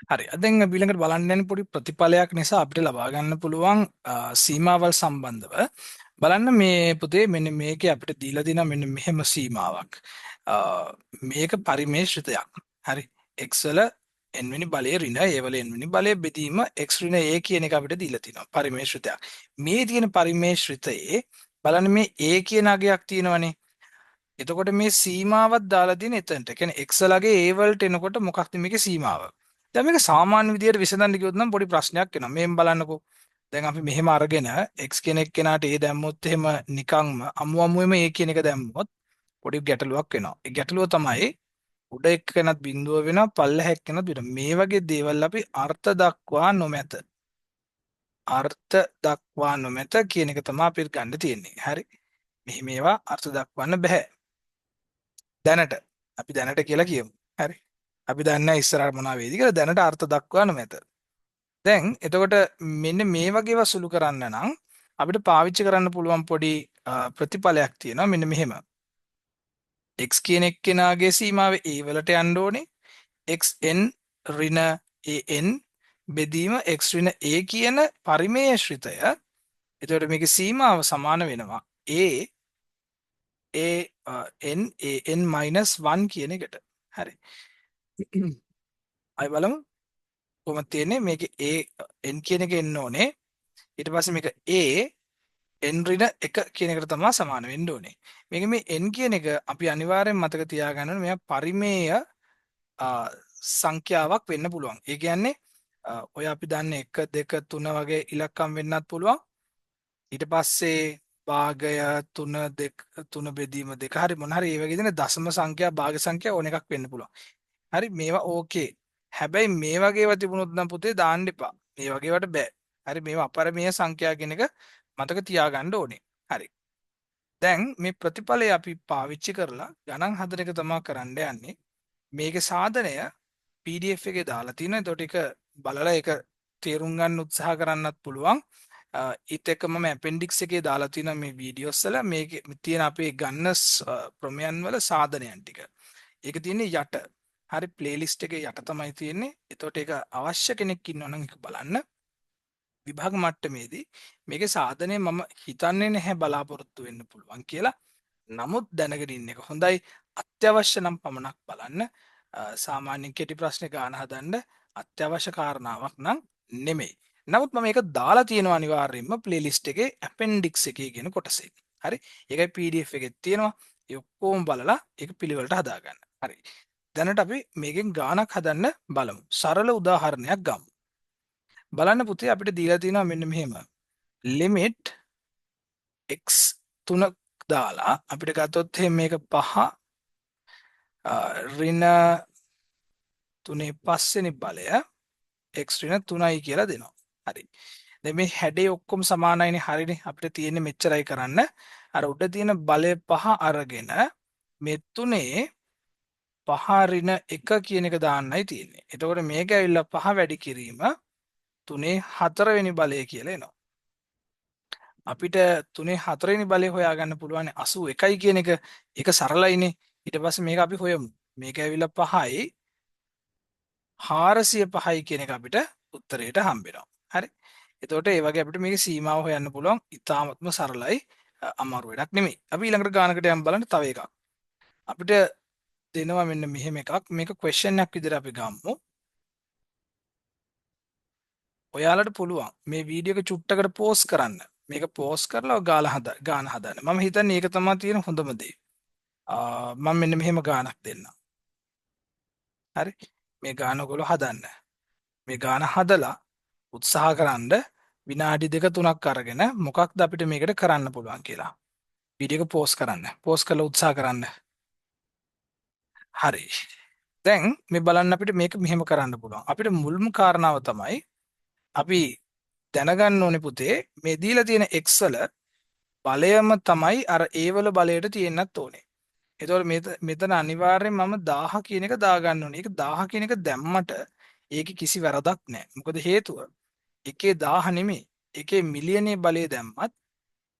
හරි. දැන් ඊළඟට බලන්න යන පොඩි ප්‍රතිඵලයක් නිසා අපිට ලබා ගන්න පුළුවන් සීමාවල් සම්බන්ධව බලන්න මේ පුතේ මෙන්න මේකේ අපිට දීලා තියෙනවා මෙන්න මෙහෙම සීමාවක්. අ, මේක පරිමේශ්‍රිතයක්. හරි. x වල n වෙනි බලය ඍණ a වල n වෙනි බලය බෙදීම x ඍණ a කියන එක අපිට දීලා තිනවා පරිමේශ්‍රිතයක්. මේ තියෙන පරිමේශ්‍රිතයේ බලන්න මේ a කියන අගයක් තියෙනවනේ. එතකොට මේ සීමාවක් දාලා තියෙන එතනට. ඒ කියන්නේ x ලගේ a වලට එනකොට මොකක්ද මේකේ සීමාව? දැන් මේක සාමාන්‍ය විදියට විසඳන්න ගියොත් නම් පොඩි ප්‍රශ්නයක් එනවා. මෙහෙම බලන්නකෝ. දැන් අපි මෙහෙම අරගෙන x කෙනෙක් කෙනාට a දැම්මොත් එහෙම නිකන්ම අමුමුවේම a කියන එක දැම්මොත් පොඩි ගැටලුවක් වෙනවා. ඒ ගැටලුව තමයි උඩ එක්කෙනත් බිඳුව වෙනවා පල්ලෙහ එක්කෙනත් බිඳුව. මේ වගේ දේවල් අපි අර්ථ දක්වා නොමැත. අර්ථ දක්වා නොමැත කියන එක තමයි අපිට ගන්න තියෙන්නේ. හරි. මෙහි මේවා අර්ථ දක්වන්න බෑ. දැනට අපි දැනට කියලා කියමු. හරි. අපි දන්නේ ඉස්සරහට මොනවා වේද කියලා දැනට අර්ථ දක්වා නොමැත. දැන් එතකොට මෙන්න මේ වගේව සුළු කරන්න නම් අපිට පාවිච්චි කරන්න පුළුවන් පොඩි ප්‍රතිඵලයක් තියෙනවා මෙන්න මෙහෙම. x කියන එක්කෙනාගේ සීමාව a වලට යන්න ඕනේ. xn ඍණ an බෙදීම x ඍණ a කියන පරිමේයශ්‍රිතය. එතකොට මේකේ සීමාව සමාන වෙනවා an කියන එකට. හරි. අය බලමු කොහොමද තියෙන්නේ මේකේ a n කියන එක එන්න ඕනේ. ඊට පස්සේ මේක a n ඍණ 1 කියන එකට තමයි සමාන වෙන්න ඕනේ. මේක මේ n කියන එක අපි අනිවාර්යෙන් මතක තියාගන්න ඕනේ මෙයා පරිමේය සංඛ්‍යාවක් වෙන්න පුළුවන්. ඒ කියන්නේ ඔය අපි දන්නේ 1 2 3 වගේ ඉලක්කම් වෙන්නත් පුළුවන්. ඊට පස්සේ භාගය 3 2 3 බෙදීම 2 හරි මොන හරි ඒ වගේ දෙන දශම සංඛ්‍යා භාග සංඛ්‍යා ඕන එකක් වෙන්න පුළුවන්. හරි මේවා ඕකේ. හැබැයි මේ වගේව තිබුණොත් නම් පුතේ දාන්න එපා. මේ වගේවට බෑ. හරි මේවා අපරිමේය සංඛ්‍යා කියන එක මතක තියාගන්න ඕනේ. හරි. දැන් මේ ප්‍රතිඵලය අපි පාවිච්චි කරලා ගණන් හදන එක තමයි කරන්න යන්නේ. මේකේ සාධනය PDF එකේ දාලා තියෙනවා. එතකොට ඒක බලලා ඒක තේරුම් ගන්න උත්සාහ කරන්නත් පුළුවන්. ඊට එක්කම මම ඇපෙන්ඩික්ස් එකේ දාලා තියෙනවා මේ වීඩියෝස් වල මේකේ තියෙන අපේ ගන්න ප්‍රමයන් වල සාධනයන් ටික. ඒක තියෙන්නේ යට. හරි ප්ලේලිස්ට් එකේ යට තමයි තියෙන්නේ. එතකොට ඒක අවශ්‍ය කෙනෙක් ඉන්නවා නම් ඒක බලන්න. විභාග මට්ටමේදී මේකේ සාධනය මම හිතන්නේ නැහැ බලාපොරොත්තු වෙන්න පුළුවන් කියලා. නමුත් දැනගෙන ඉන්න එක හොඳයි. අත්‍යවශ්‍ය නම් පමණක් බලන්න. සාමාන්‍ය කෙටි ප්‍රශ්න ගාන හදන්න අත්‍යවශ්‍ය කාරණාවක් නම් නෙමෙයි. නමුත් මම මේක දාලා තියෙනවා අනිවාර්යයෙන්ම ප්ලේලිස්ට් එකේ ඇපෙන්ඩික්ස් එකේ කියන කොටසේ. හරි. ඒකයි PDF එකේ තියෙනවා. ඒ ඔක්කොම බලලා ඒක පිළිවෙලට හදාගන්න. හරි. දැනට අපි මේකෙන් ගානක් හදන්න බලමු. සරල උදාහරණයක් ගමු. බලන්න පුතේ අපිට දීලා තියෙනවා මෙන්න මෙහෙම. ලිමිට් x 3 දාලා අපිට ගත්තොත් මේක 5 ඍණ 3 පස්වෙනි බලය x ඍණ 3යි කියලා දෙනවා. හරි. දැන් මේ හැඩේ ඔක්කොම සමානයිනේ. හරිනේ. අපිට තියෙන්නේ මෙච්චරයි කරන්න. අර උඩ තියෙන බලය 5 අරගෙන මේ 3 5 ඍණ 1 කියන එක දාන්නයි තියෙන්නේ. එතකොට මේක ඇවිල්ලා 5 වැඩි කිරීම 3 4 වෙනි බලය කියලා එනවා. අපිට 3 4 වෙනි බලය හොයාගන්න පුළුවන් 81යි කියන එක. ඒක සරලයිනේ. ඊට පස්සේ මේක අපි හොයමු. මේක ඇවිල්ලා 5යි 405යි කියන එක අපිට උත්තරයට හම්බෙනවා. හරි. එතකොට ඒ වගේ අපිට මේකේ සීමාව හොයන්න පුළුවන්. ඉතාමත්ම සරලයි. අමාරු වැඩක් නෙමෙයි. අපි ඊළඟට ගානකට යමු බලන්න තව එකක්. අපිට දෙනවා මෙන්න මෙහෙම එකක්. මේක ක්වෙස්චන් එකක් විදිහට අපි ගමු. ඔයාලට පුළුවන් මේ වීඩියෝ එක චුට්ටකට පෝස් කරන්න. මේක පෝස් කරලා ගාන හදන්න. මම හිතන්නේ ඒක තමයි තියෙන හොඳම දේ. මම මෙන්න මෙහෙම ගානක් දෙන්නම්. හරි. මේ ගාන ඔයගොල්ලෝ හදන්න. මේ ගාන හදලා උත්සාහ කරන්න විනාඩි 2 3ක් අරගෙන මොකක්ද අපිට මේකට කරන්න පුළුවන් කියලා. වීඩියෝ එක පෝස් කරන්න. පෝස් කරලා උත්සාහ කරන්න. හරි. දැන් මේ බලන්න අපිට මේක මෙහෙම කරන්න පුළුවන්. අපිට මුල්ම කාරණාව තමයි අපි දැනගන්න ඕනේ පුතේ මේ දීලා තියෙන x වල බලයම තමයි අර a වල බලයට තියෙන්නත් ඕනේ. ඒතකොට මෙතන අනිවාර්යෙන් මම 1000 කියන එක දාගන්න ඕනේ. ඒක 1000 කියන එක දැම්මට ඒකේ කිසි වැරදක් නැහැ. මොකද හේතුව එකේ 1000 නෙමෙයි. එකේ මිලියනේ බලය දැම්මත්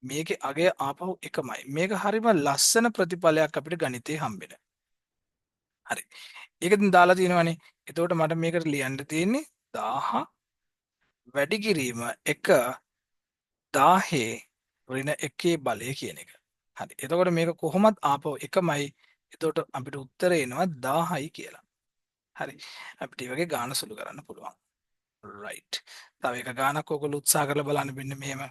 මේකේ අගය ආපහු එකමයි. මේක හරිම ලස්සන ප්‍රතිඵලයක් අපිට ගණිතේ හම්බෙන. හරි. ඒක දැන් දාලා තියෙනවානේ. එතකොට මට මේකට ලියන්න තියෙන්නේ 1000 වැඩි කිරීම 1 1000 ඍණ 1 බලය කියන එක. හරි. එතකොට මේක කොහොමත් ආපහු එකමයි. එතකොට අපිට උත්තරේ එනවා 1000යි කියලා. හරි. අපිට මේ වගේ ගාන සුළු කරන්න පුළුවන්. right. තව එක ගානක් ඔයගොල්ලෝ උත්සාහ කරලා බලන්න මෙන්න මෙහෙම.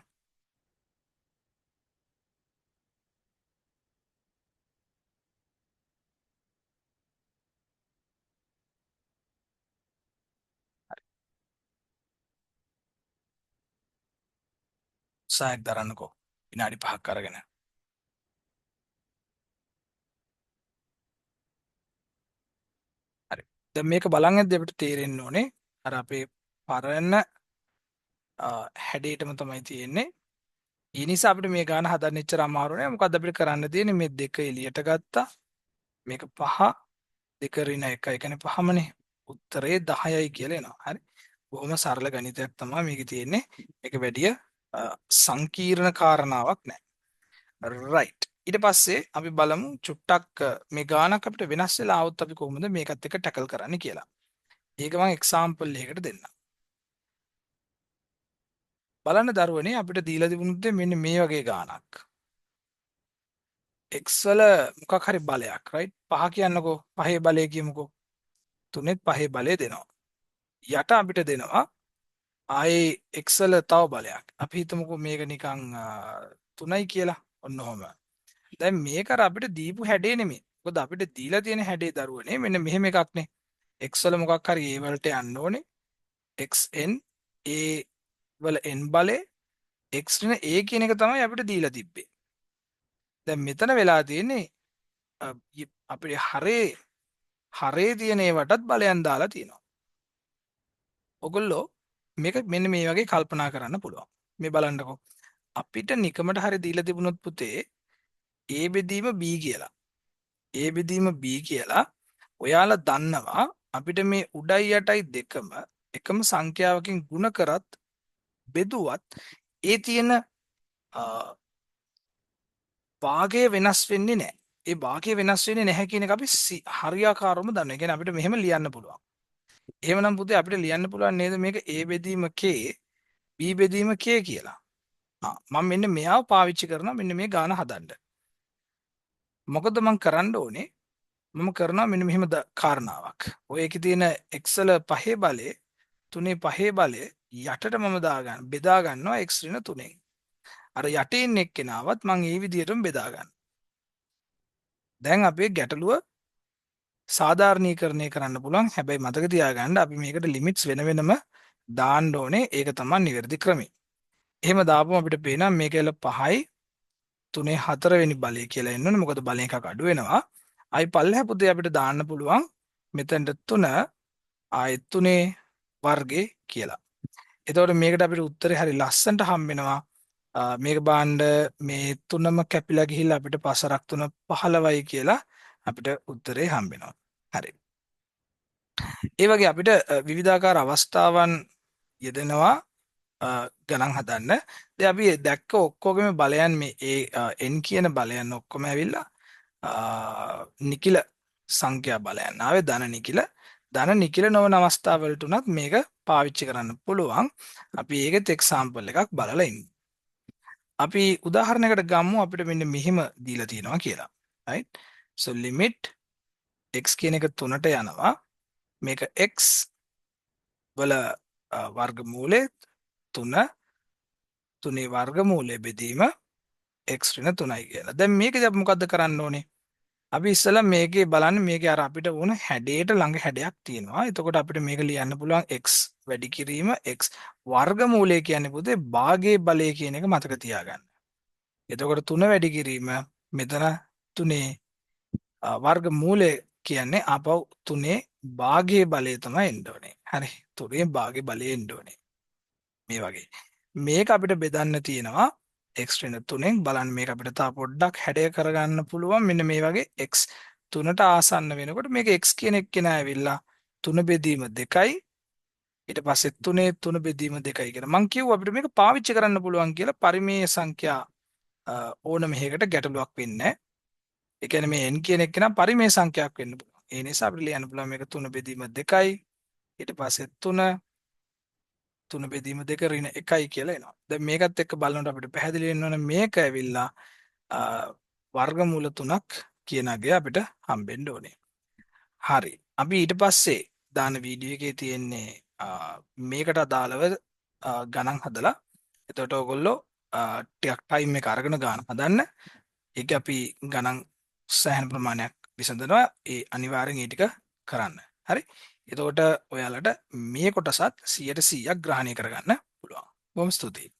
උත්සාහයක් දරන්නකෝ. විනාඩි 5ක් අරගෙන. හරි. දැන් මේක බලන් අපිට තේරෙන්න ඕනේ අර අපේ පරණ හැඩයටම තමයි තියෙන්නේ. ඒ නිසා අපිට මේ ගාන හදන්න එච්චර අමාරු නෑ. මොකද්ද අපිට කරන්න තියෙන්නේ? මේ දෙක එළියට ගත්තා. මේක 5 2 ඍණ 1 ඒ කියන්නේ 5මනේ. උත්තරේ 10යි කියලා එනවා. හරි. බොහොම සරල ගණිතයක් තමයි මේකේ තියෙන්නේ. මේක වැඩි සංකීර්ණ කාරණාවක් නෑ. right. ඊට පස්සේ අපි බලමු චුට්ටක් මේ ගානක් අපිට වෙනස් වෙලා આવොත් අපි කොහොමද මේකත් එක්ක ටැකල් කරන්නේ කියලා. ඒක මම එක්සාම්පල් එකකට දෙන්නම්. බලන්න දරුවනේ අපිට දීලා තිබුණුත් මෙන්න මේ වගේ ගානක්. x වල මොකක් හරි බලයක් right 5 කියන්නකෝ 5 බලය කියමුකෝ 3ත් 5 බලය දෙනවා. යට අපිට දෙනවා ආයේ x වල තව බලයක්. අපි හිතමුකෝ මේක නිකන් 3යි කියලා. ඔන්න ඔහම. දැන් මේක අර අපිට දීපු හැඩේ නෙමෙයි. මොකද අපිට දීලා තියෙන හැඩේ දරුවනේ මෙන්න මෙහෙම එකක්නේ. x වල මොකක් හරි a වලට යන්න ඕනේ. xn a වල n බලය x න a කියන එක තමයි අපිට දීලා තිබ්බේ. දැන් මෙතන වෙලා තියෙන්නේ අපේ හරේ තියෙන ඒවටත් බලයන් දාලා තියෙනවා. ඔගොල්ලෝ මේක මෙන්න මේ වගේ කල්පනා කරන්න පුළුවන්. මේ බලන්නකෝ. අපිට නිකමට හරි දීලා තිබුණොත් පුතේ A බෙදීම B කියලා. A බෙදීම B කියලා ඔයාලා දන්නවා අපිට මේ උඩයි යටයි දෙකම එකම සංඛ්‍යාවකින් ಗುಣ කරත් බෙදුවත් ඒ තියෙන භාගය වෙනස් වෙන්නේ නැහැ. ඒ භාගය වෙනස් වෙන්නේ නැහැ කියන එක අපි හරියාකාරවම දන්නවා. ඒ කියන්නේ අපිට මෙහෙම ලියන්න පුළුවන්. එහෙමනම් පුතේ අපිට ලියන්න පුළුවන් නේද මේක A බෙදීම K B බෙදීම K කියලා. මම මෙන්න මෙයාව පාවිච්චි කරනවා මෙන්න මේ ගාන හදන්න. මොකද මම කරන්න ඕනේ? මම කරනවා මෙන්න මෙහෙම කාරණාවක්. ඔය එකේ තියෙන x වල 5 බලය 3 5 බලය යටට මම දාගන්න බෙදා ගන්නවා x ඍණ 3ෙන්. අර යටේ ඉන්න එක්කෙනාවත් මම ඒ විදිහටම බෙදා ගන්නවා. දැන් අපේ ගැටලුව සාධාරණීකරණය කරන්න පුළුවන්. හැබැයි මතක තියාගන්න අපි මේකට ලිමිට්ස් වෙන වෙනම දාන්න ඕනේ. ඒක තමයි නිවැරදි ක්‍රමය. එහෙම දාපුවම අපිට පේනවා මේකෙල 5යි 3 4 වෙනි බලය කියලා එන්න ඕනේ. මොකද බලය එකක් අඩු වෙනවා. ආයි පල්ලෙහා පුතේ අපිට දාන්න පුළුවන් මෙතනට 3 ආයි 3 වර්ගේ කියලා. එතකොට මේකට අපිට උත්තරේ හරි ලස්සනට හම්බ වෙනවා. මේක බාන්න මේ 3ම කැපිලා ගිහිල්ලා අපිට පසරක් 3 15යි කියලා අපිට උත්තරේ හම්බ වෙනවා. හරි. ඒ වගේ අපිට විවිධාකාර අවස්ථාවන් යෙදෙනවා ගණන් හදන්න. දැන් අපි දැක්ක ඔක්කොගෙම බලයන් මේ n කියන බලයන් ඔක්කොම ඇවිල්ලා නිකිල සංඛ්‍යා බලයන් ආවේ ධන නිකිල නොවන අවස්ථාවලට උනත් මේක පාවිච්චි කරන්න පුළුවන්. අපි ඒකෙත් එක්සැම්පල් එකක් බලලා ඉමු. අපි උදාහරණයකට ගමු අපිට මෙන්න මෙහෙම දීලා තියෙනවා කියලා. right? so limit x කියන එක 3ට යනවා. මේක x වල වර්ගමූලය 3 3 වර්ගමූලය බෙදීම x ඍණ 3යි කියලා. දැන් මේකදී අපි මොකද්ද කරන්න ඕනේ? අපි ඉස්සෙල්ලා මේකේ බලන්න මේකේ අර අපිට ඕන හැඩයට ළඟ හැඩයක් තියෙනවා. එතකොට අපිට මේක ලියන්න පුළුවන් x වැඩි කිරීම x වර්ගමූලය කියන්නේ පුතේ භාගයේ බලය කියන එක මතක තියාගන්න. එතකොට 3 වැඩි කිරීම මෙතන 3 වර්ගමූලය කියන්නේ ආපහු 3 භාගයේ බලය තමයි එන්න ඕනේ. හරි. 3 භාගයේ බලය එන්න ඕනේ. මේ වගේ. මේක අපිට බෙදන්න තියෙනවා x ඍණ 3ෙන් බලන්න මේක අපිට තා පොඩ්ඩක් හැඩය කරගන්න පුළුවන් මෙන්න මේ වගේ x 3ට ආසන්න වෙනකොට මේක x කියන එක්කෙනා ඇවිල්ලා 3 බෙදීම 2යි ඊට පස්සේ 3 3 බෙදීම 2යි කියලා මං කිව්වා අපිට මේක පාවිච්චි කරන්න පුළුවන් කියලා පරිමේය සංඛ්‍යා ඕනම එකකට ගැටලුවක් වෙන්නේ නැහැ. ඒ කියන්නේ මේ n කියන එක්කෙනා පරිමේය සංඛ්‍යාවක් වෙන්න පුළුවන්. ඒ නිසා අපිට ලියන්න පුළුවන් මේක 3 බෙදීම 2යි ඊට පස්සේ 3 බෙදීම 2 ඍණ 1යි කියලා එනවා. දැන් මේකත් එක්ක බලනකොට අපිට පැහැදිලි වෙන්න ඕනේ මේක ඇවිල්ලා වර්ගමූල 3ක් කියන අගය අපිට හම්බෙන්න ඕනේ. හරි. අපි ඊට පස්සේ දාන වීඩියෝ එකේ තියෙන්නේ මේකට අදාළව ගණන් හදලා. එතකොට ඔයගොල්ලෝ ටිකක් ටයිම් එක අරගෙන ගන්න හදන්න. ඒක අපි ගණන් සෑහෙන ප්‍රමාණයක් විසඳනවා. ඒ අනිවාර්යෙන් ඒ ටික කරන්න. හරි. එතකොට ඔයාලට මේ කොටසත් 100% ග්‍රහණය කරගන්න පුළුවන්. බොහොම ස්තුතියි.